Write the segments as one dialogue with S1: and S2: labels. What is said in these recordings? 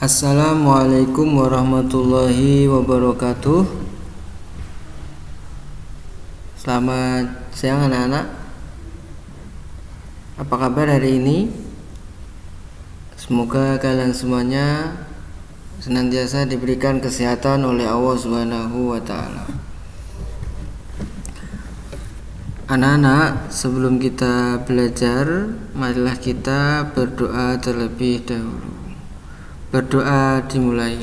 S1: Assalamualaikum warahmatullahi wabarakatuh. Selamat siang anak-anak. Apa kabar hari ini? Semoga kalian semuanya senantiasa diberikan kesehatan oleh Allah Subhanahu wa taala. Anak-anak, sebelum kita belajar, marilah kita berdoa terlebih dahulu. Berdoa dimulai.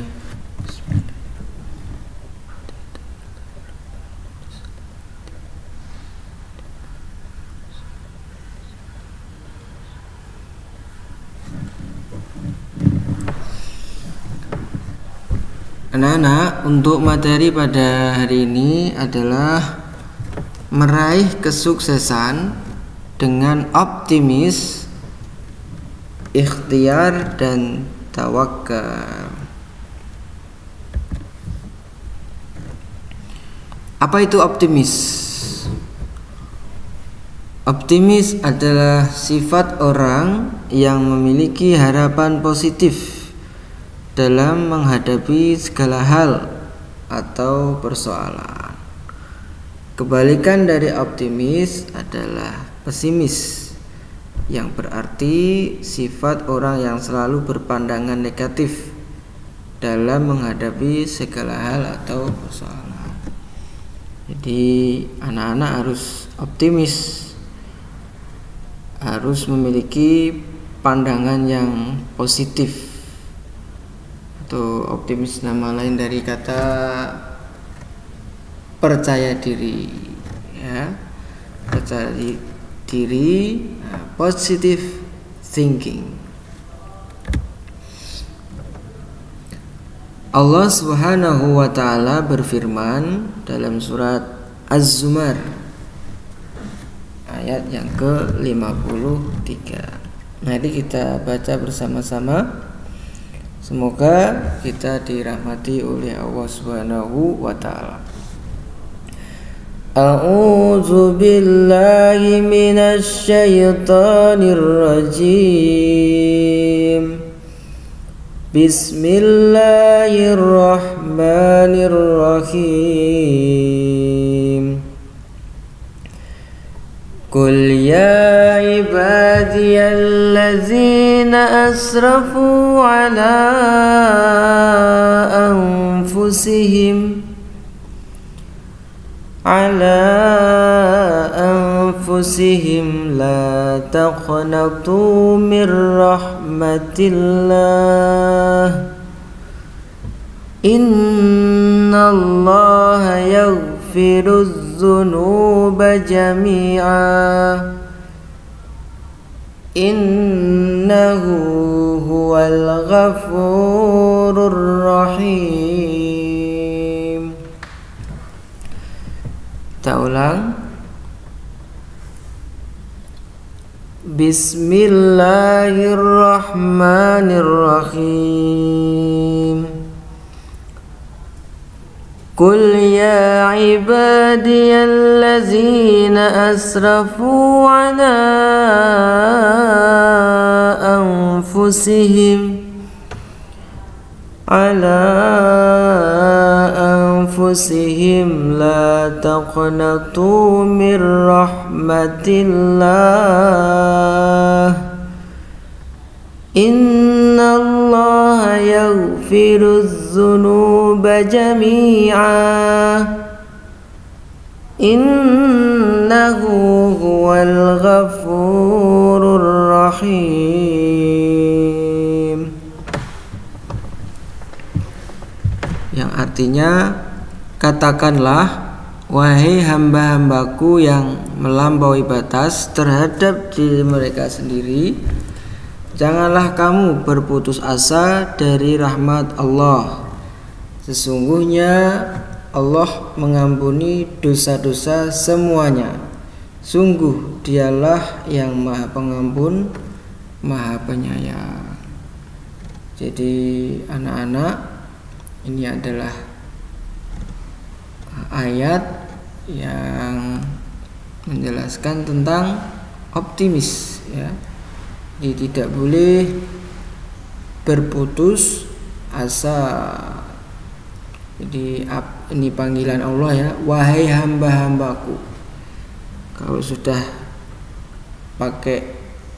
S1: Anak-anak, untuk materi pada hari ini adalah meraih kesuksesan dengan optimis, ikhtiar, dan tawakal. Apa itu optimis? Optimis adalah sifat orang yang memiliki harapan positif dalam menghadapi segala hal atau persoalan. Kebalikan dari optimis adalah pesimis, yang berarti sifat orang yang selalu berpandangan negatif dalam menghadapi segala hal atau persoalan. Jadi anak-anak harus optimis, harus memiliki pandangan yang positif, atau optimis nama lain dari kata percaya diri, ya. Percaya diri, positive thinking. Allah Subhanahu wa taala berfirman dalam surat Az-Zumar ayat yang ke-53. Mari kita baca bersama-sama. Semoga kita dirahmati oleh Allah Subhanahu wa taala. A'udzu billahi minasy syaithanir rajim. Bismillahirrahmanirrahim. Qul ya ibadiyallazina asrafu ala anfusihim la taqnatu min rahmatillah. Innallaha yaghfirudz dzunuba jami'a. Innahu huwal ghafurur rahim. Kita ulang. Bismillahirrahmanirrahim. Qul ya ibadiyallazina asrafu ala anfusihim la taqnatu min rahmatillah. Innallaha yaghfirudz dzunuba jami'a. Innahu huwal ghafurur rahim. Yang artinya, katakanlah, wahai hamba-hambaku yang melampaui batas terhadap diri mereka sendiri, janganlah kamu berputus asa dari rahmat Allah. Sesungguhnya Allah mengampuni dosa-dosa semuanya. Sungguh Dialah yang Maha Pengampun, Maha Penyayang. Jadi anak-anak, ini adalah ayat yang menjelaskan tentang optimis, ya. Jadi tidak boleh berputus asa. Jadi ini panggilan Allah ya, wahai hamba-hambaku. Kalau sudah pakai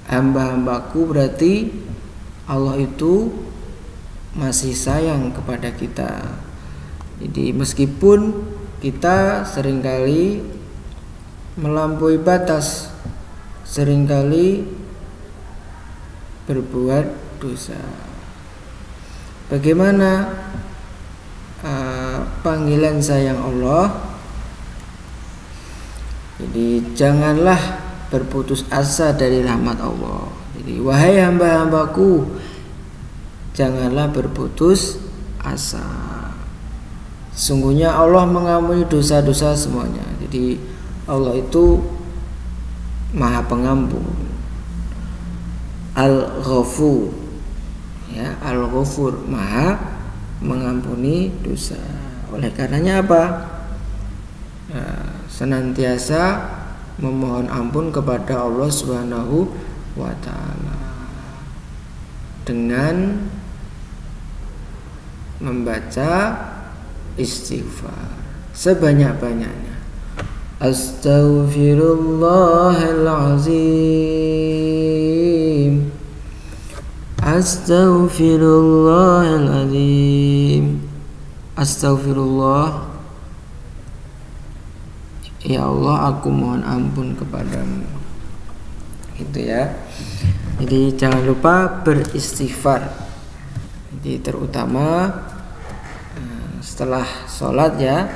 S1: hamba-hambaku berarti Allah itu masih sayang kepada kita. Jadi meskipun kita seringkali melampaui batas, seringkali berbuat dosa. Bagaimana panggilan sayang Allah? Jadi janganlah berputus asa dari rahmat Allah. Jadi wahai hamba-hambaku, janganlah berputus asa. Sungguhnya Allah mengampuni dosa-dosa semuanya. Jadi Allah itu Maha Pengampun, Al-Ghafur, ya, Al-Ghafur, Maha mengampuni dosa. Oleh karenanya apa? Senantiasa memohon ampun kepada Allah Subhanahu wa ta'ala dengan membaca istighfar sebanyak-banyaknya. Astaghfirullahalazim, astaghfirullahalazim, astaghfirullah. Ya Allah, aku mohon ampun kepadamu. Gitu ya. Jadi jangan lupa beristighfar. Jadi terutama setelah sholat ya,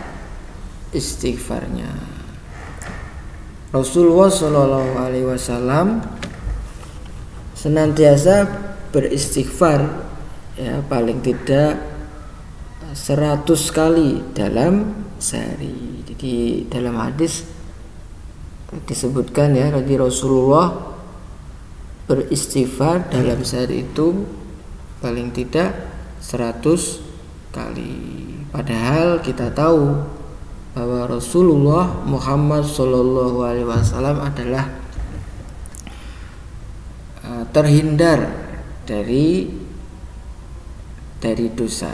S1: istighfarnya. Rasulullah Shallallahu Alaihi Wasallam senantiasa beristighfar ya, paling tidak 100 kali dalam sehari. Jadi dalam hadis disebutkan ya, tadi Rasulullah beristighfar dalam sehari itu paling tidak 100 kali. Padahal kita tahu bahwa Rasulullah Muhammad Shallallahu Alaihi Wasallam adalah terhindar dari dosa.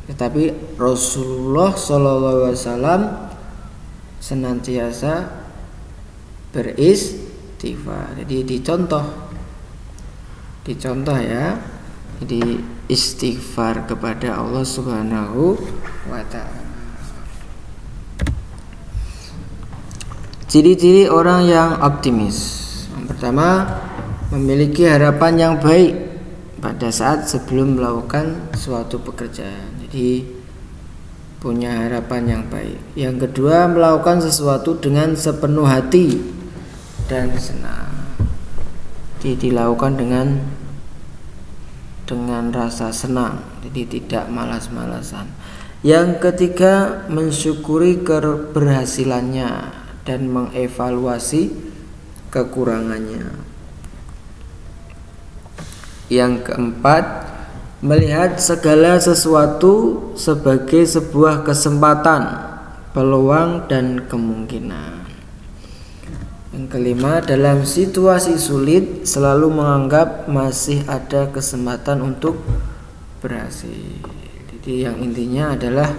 S1: Tetapi Rasulullah Shallallahu Alaihi Wasallam senantiasa beristighfar. Jadi dicontoh ya. Jadi istighfar kepada Allah Subhanahu wa ta'ala. Ciri-ciri orang yang optimis. Yang pertama, memiliki harapan yang baik pada saat sebelum melakukan suatu pekerjaan. Jadi punya harapan yang baik. Yang kedua, melakukan sesuatu dengan sepenuh hati dan senang. Jadi dilakukan dengan rasa senang, jadi tidak malas-malasan. Yang ketiga, mensyukuri keberhasilannya dan mengevaluasi kekurangannya. Yang keempat, melihat segala sesuatu sebagai sebuah kesempatan, peluang dan kemungkinan. Yang kelima, dalam situasi sulit selalu menganggap masih ada kesempatan untuk berhasil. Jadi yang intinya adalah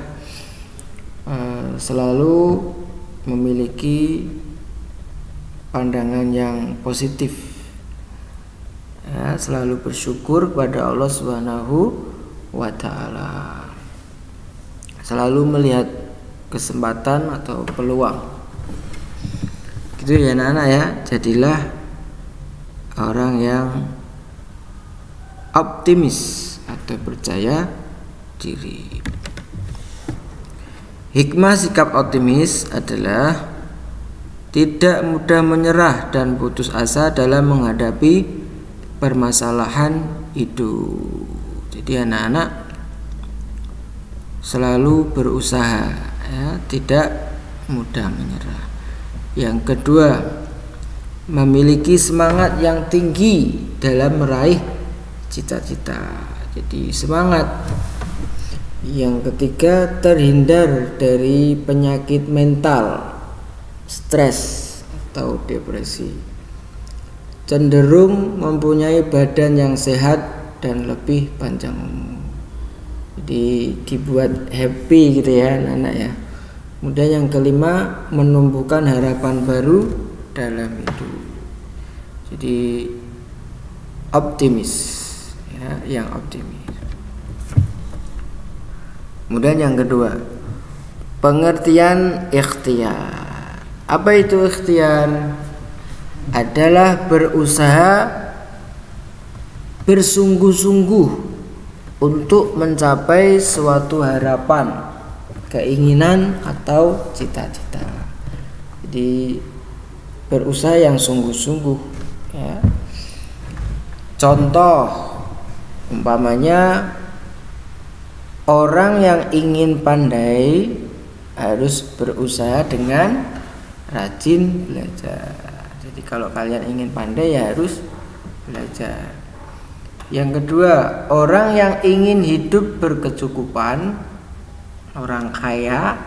S1: selalu memiliki pandangan yang positif ya, selalu bersyukur kepada Allah Subhanahu wa ta'ala, selalu melihat kesempatan atau peluang. Gitu ya anak-anak ya. Jadilah orang yang optimis atau percaya diri. Hikmah sikap optimis adalah tidak mudah menyerah dan putus asa dalam menghadapi permasalahan hidup. Jadi anak-anak selalu berusaha ya, tidak mudah menyerah. Yang kedua, memiliki semangat yang tinggi dalam meraih cita-cita. Jadi semangat. Yang ketiga, terhindar dari penyakit mental, stres atau depresi. Cenderung mempunyai badan yang sehat dan lebih panjang umur. Jadi dibuat happy gitu ya anak-anak ya. Kemudian yang kelima, menumbuhkan harapan baru dalam hidup. Jadi optimis ya, yang optimis. Kemudian yang kedua, pengertian ikhtiar. Apa itu ikhtiar? Adalah berusaha bersungguh-sungguh untuk mencapai suatu harapan, keinginan atau cita-cita. Jadi berusaha yang sungguh-sungguh ya. Contoh umpamanya orang yang ingin pandai harus berusaha dengan rajin belajar. Jadi kalau kalian ingin pandai ya harus belajar. Yang kedua, orang yang ingin hidup berkecukupan, orang kaya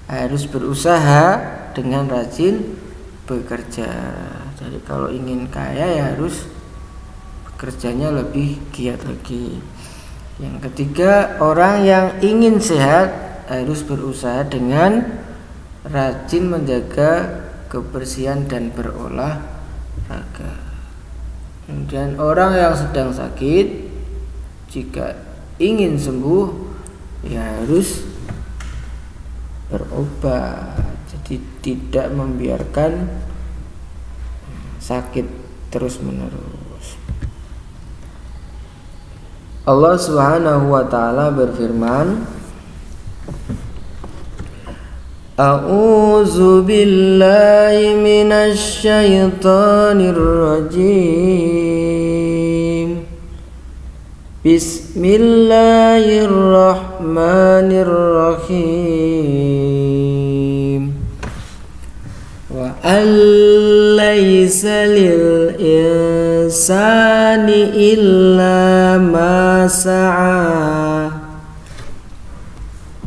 S1: harus berusaha dengan rajin bekerja. Jadi kalau ingin kaya ya harus bekerjanya lebih giat lagi. Yang ketiga, orang yang ingin sehat harus berusaha dengan rajin menjaga kebersihan dan berolahraga. Kemudian orang yang sedang sakit, jika ingin sembuh ya harus berobat. Jadi tidak membiarkan sakit terus menerus. Allah Subhanahu wa taala berfirman, A'udzu billahi minasy syaithanir rajim. Bismillahirrahmanirrahim. Wa allaysa lil insani illa ma sa'a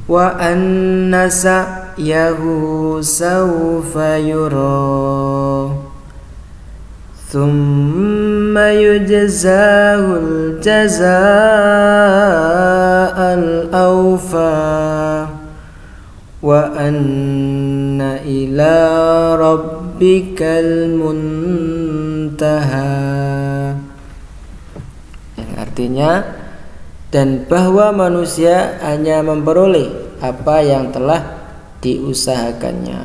S1: wa anna sa'yahu sawfa yura thumma yujzahul jazaa'al awfa wa anna ila rabbikal muntaha. Yang artinya, dan bahwa manusia hanya memperoleh apa yang telah diusahakannya,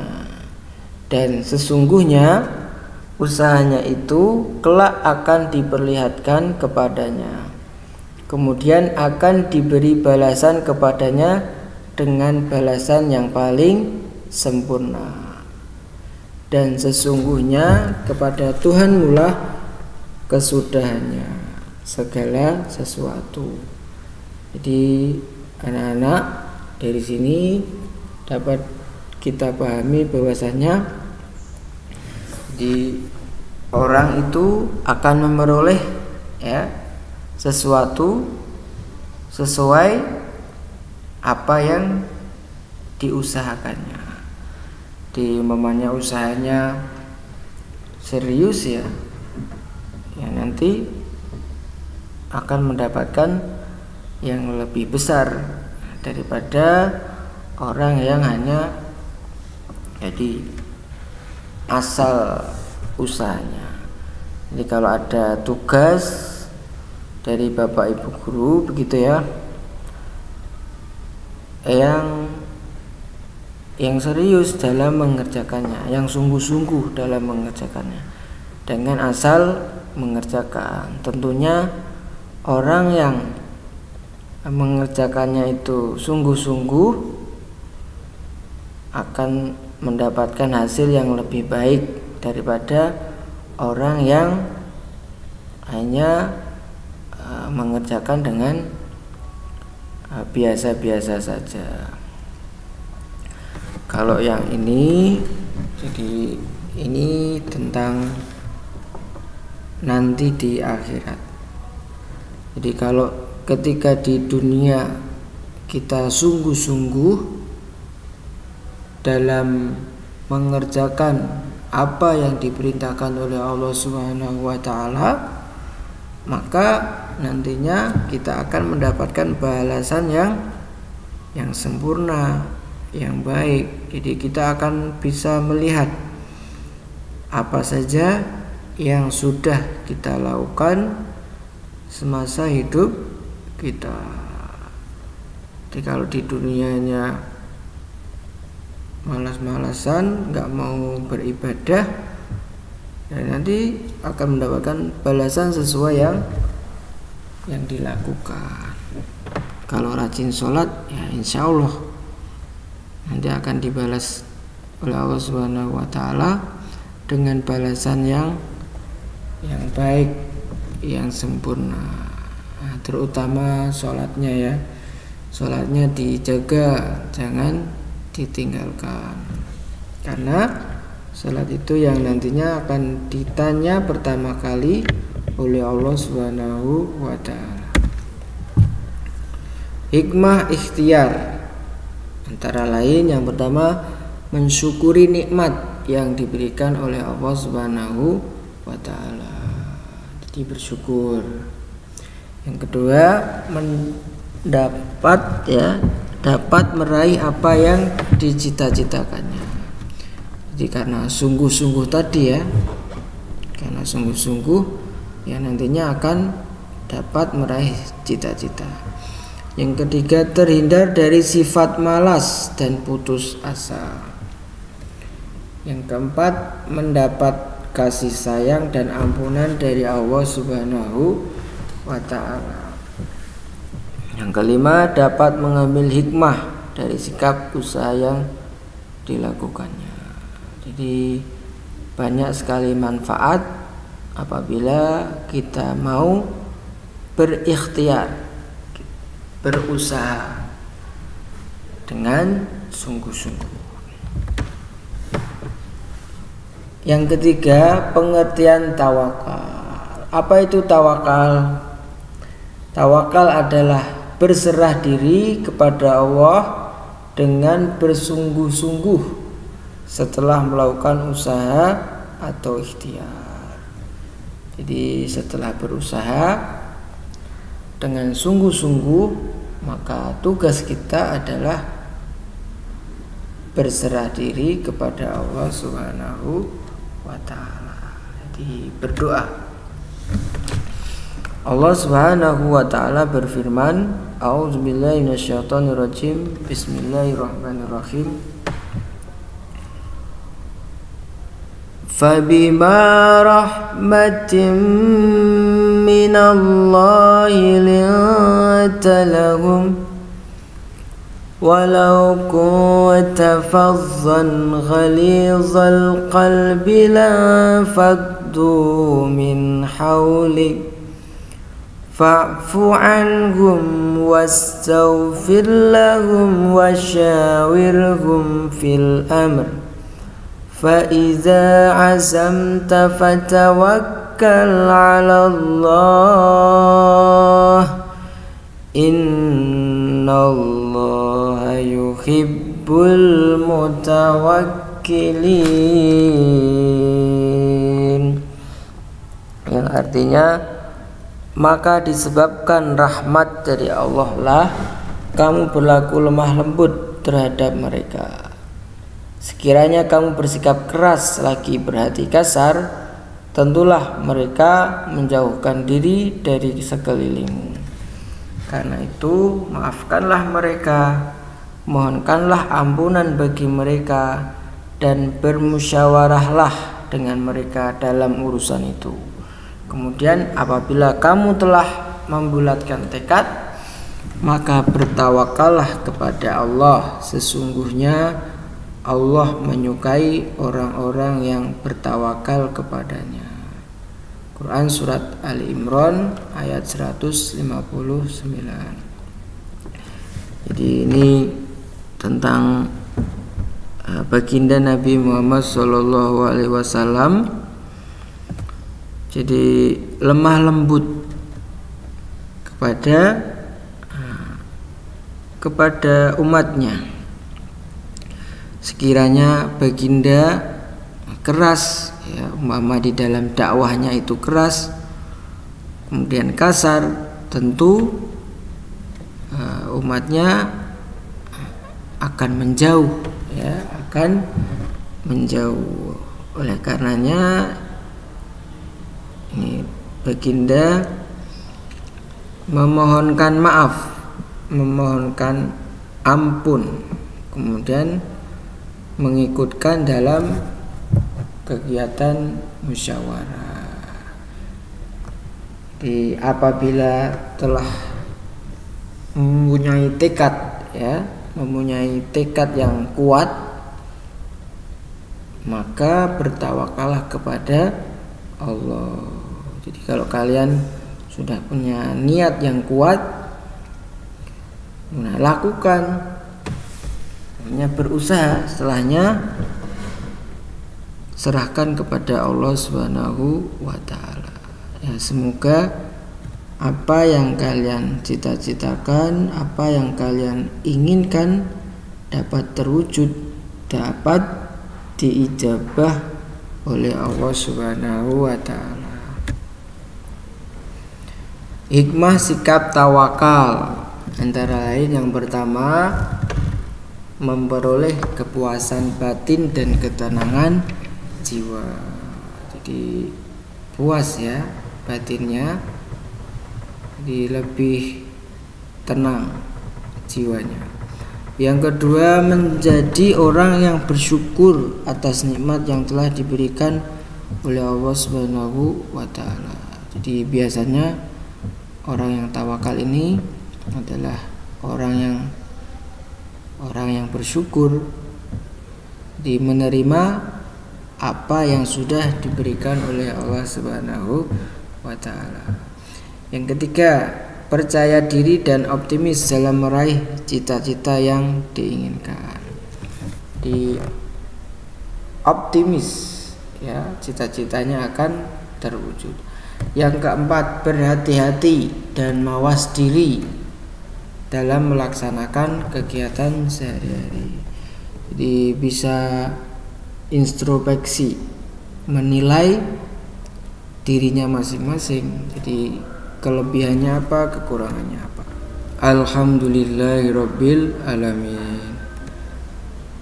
S1: dan sesungguhnya usahanya itu kelak akan diperlihatkan kepadanya, kemudian akan diberi balasan kepadanya dengan balasan yang paling sempurna. Dan sesungguhnya kepada Tuhanmu lah kesudahannya segala sesuatu. Jadi anak-anak, dari sini dapat kita pahami bahwasanya di orang itu akan memperoleh ya sesuatu sesuai apa yang diusahakannya. Di umpamanya usahanya serius ya nanti akan mendapatkan yang lebih besar daripada orang yang hanya jadi asal usahanya. Jadi kalau ada tugas dari Bapak Ibu guru begitu ya, yang serius dalam mengerjakannya, yang sungguh-sungguh dalam mengerjakannya, dengan asal mengerjakan. Tentunya orang yang mengerjakannya itu sungguh-sungguh akan mendapatkan hasil yang lebih baik daripada orang yang hanya mengerjakan dengan biasa-biasa saja. Kalau yang ini, jadi ini tentang nanti di akhirat. Jadi kalau ketika di dunia kita sungguh-sungguh dalam mengerjakan apa yang diperintahkan oleh Allah Subhanahu wa taala, maka nantinya kita akan mendapatkan balasan yang sempurna, yang baik. Jadi kita akan bisa melihat apa saja yang sudah kita lakukan semasa hidup kita. Jadi kalau di dunianya malas-malasan, nggak mau beribadah, ya nanti akan mendapatkan balasan sesuai yang dilakukan. Kalau rajin sholat, ya insya Allah nanti akan dibalas oleh Allah Subhanahu wa Ta'ala dengan balasan yang baik, yang sempurna. Nah, terutama sholatnya ya, sholatnya dijaga, jangan ditinggalkan, karena sholat itu yang nantinya akan ditanya pertama kali oleh Allah Subhanahu wa Ta'ala. Hikmah ikhtiar antara lain yang pertama, mensyukuri nikmat yang diberikan oleh Allah Subhanahu wa Ta'ala. Jadi bersyukur. Yang kedua, dapat meraih apa yang dicita-citakannya. Jadi karena sungguh-sungguh tadi ya, karena sungguh-sungguh ya nantinya akan dapat meraih cita-cita. Yang ketiga, terhindar dari sifat malas dan putus asa. Yang keempat, mendapat kasih sayang dan ampunan dari Allah Subhanahu wa Ta'ala. Yang kelima, dapat mengambil hikmah dari sikap usaha yang dilakukannya. Jadi banyak sekali manfaat apabila kita mau berikhtiar, berusaha dengan sungguh-sungguh. Yang ketiga, pengertian tawakal. Apa itu tawakal? Tawakal adalah berserah diri kepada Allah dengan bersungguh-sungguh setelah melakukan usaha atau ikhtiar. Jadi setelah berusaha dengan sungguh-sungguh, maka tugas kita adalah berserah diri kepada Allah Subhanahu wa Ta'ala. Jadi berdoa. Allah Subhanahu wa Ta'ala berfirman, A'udzubillahi minasyaitonirrajim. Bismillahirrahmanirrahim. Fabima rahmatin minallahi linta lahum walau kunta fazzan ghalizal qalbi lanfaddu min hawlik fa'fu anhum wastaghfir lahum wasyawirhum fil amr فإذا عزمت فتوكل على الله إن الله يحب المتوكلين. Yang artinya, maka disebabkan rahmat dari Allah lah kamu berlaku lemah lembut terhadap mereka. Sekiranya kamu bersikap keras lagi berhati kasar, tentulah mereka menjauhkan diri dari sekelilingmu. Karena itu, maafkanlah mereka, mohonkanlah ampunan bagi mereka, dan bermusyawarahlah dengan mereka dalam urusan itu. Kemudian apabila kamu telah membulatkan tekad, maka bertawakallah kepada Allah. Sesungguhnya Allah menyukai orang-orang yang bertawakal kepadanya. Quran Surat Ali Imran ayat 159. Jadi ini tentang baginda Nabi Muhammad SAW. Jadi lemah lembut kepada umatnya. Sekiranya baginda keras ya, umpama di dalam dakwahnya itu keras, kemudian kasar, tentu umatnya akan menjauh, ya, akan menjauh. Oleh karenanya ini baginda memohonkan maaf, memohonkan ampun, kemudian mengikutkan dalam kegiatan musyawarah. Jadi apabila telah mempunyai tekad, ya, mempunyai tekad yang kuat, maka bertawakallah kepada Allah. Jadi kalau kalian sudah punya niat yang kuat, lakukan, hanya berusaha, setelahnya serahkan kepada Allah Subhanahu wa taala. Ya, semoga apa yang kalian cita-citakan, apa yang kalian inginkan dapat terwujud, dapat diijabah oleh Allah Subhanahu wa taala. Hikmah sikap tawakal antara lain yang pertama, memperoleh kepuasan batin dan ketenangan jiwa. Jadi puas, ya, batinnya, jadi lebih tenang jiwanya. Yang kedua, menjadi orang yang bersyukur atas nikmat yang telah diberikan oleh Allah Subhanahu wa taala. Jadi biasanya orang yang tawakal ini adalah orang yang bersyukur, di menerima apa yang sudah diberikan oleh Allah Subhanahu wa taala. Yang ketiga, percaya diri dan optimis dalam meraih cita-cita yang diinginkan. Di optimis, ya, cita-citanya akan terwujud. Yang keempat, berhati-hati dan mawas diri dalam melaksanakan kegiatan sehari-hari. Jadi bisa introspeksi, menilai dirinya masing-masing. Jadi kelebihannya apa, kekurangannya apa. Alhamdulillahirabbil alamin.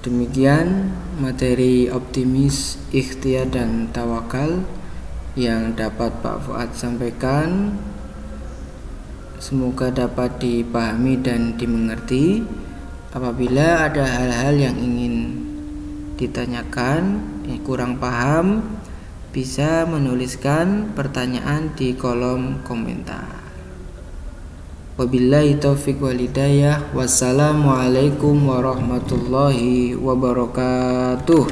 S1: Demikian materi optimis, ikhtiar dan tawakal yang dapat Pak Fuad sampaikan. Semoga dapat dipahami dan dimengerti. Apabila ada hal-hal yang ingin ditanyakan, kurang paham, bisa menuliskan pertanyaan di kolom komentar. Wabillahi taufiq wal hidayah. Wassalamualaikum warahmatullahi wabarakatuh.